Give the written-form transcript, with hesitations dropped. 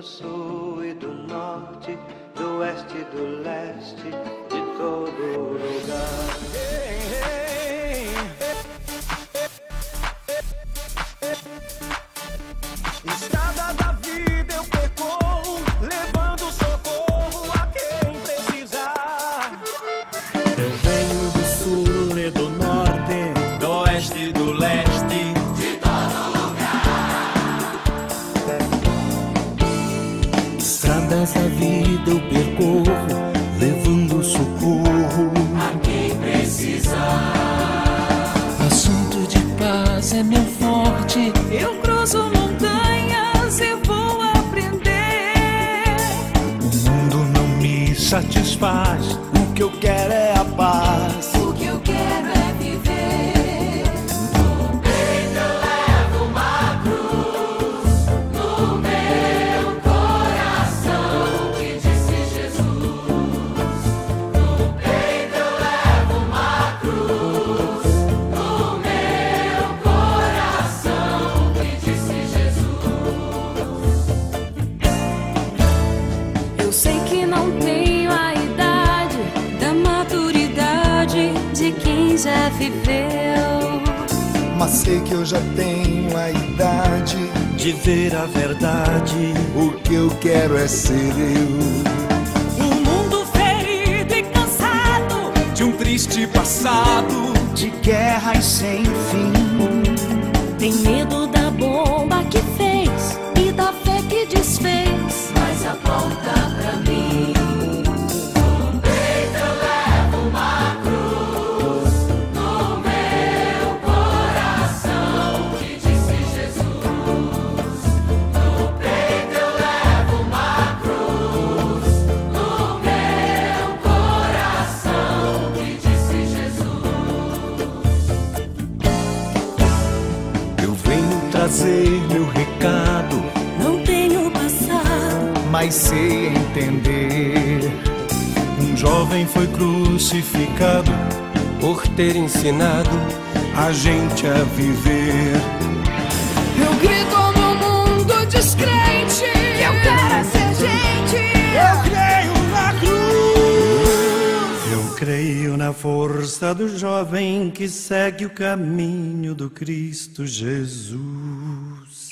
sul e do norte, do oeste e do leste, de todo lugar. Estrada da vida eu percorro, levando socorro a quem precisar. Eu venho do sul e do norte, Do oeste e do leste, de todo lugar. estradas da vida eu percorro, levando socorro A quem precisar. Assunto de paz é meu forte. Eu cruzo montanhas e vou aprender. O mundo não me satisfaz, o que eu quero é a paz. O que eu quero é viver. No peito eu levo uma cruz, no meu coração, que disse Jesus. No peito eu levo uma cruz, no meu coração, que disse Jesus. Eu sei que não tenho a idade da maturidade de quem já viveu. Mas sei que eu já tenho a idade. De ver a verdade, O que eu quero é ser eu. um mundo ferido e cansado de um triste passado. De guerras sem fim. Tem medo da bomba que fez e da fé que desfez. Mas aponta pra mim. No peito eu levo uma cruz, no meu coração, que disse Jesus. No peito eu levo uma cruz, no meu coração, que disse Jesus. eu venho trazer meu recado, Não tenho passado, Mas sei entender. um jovem foi crucificado por ter ensinado a gente a viver. eu grito no mundo descrente que eu quero é ser gente. Eu creio na cruz. Eu creio na força do jovem que segue o caminho do Cristo Jesus.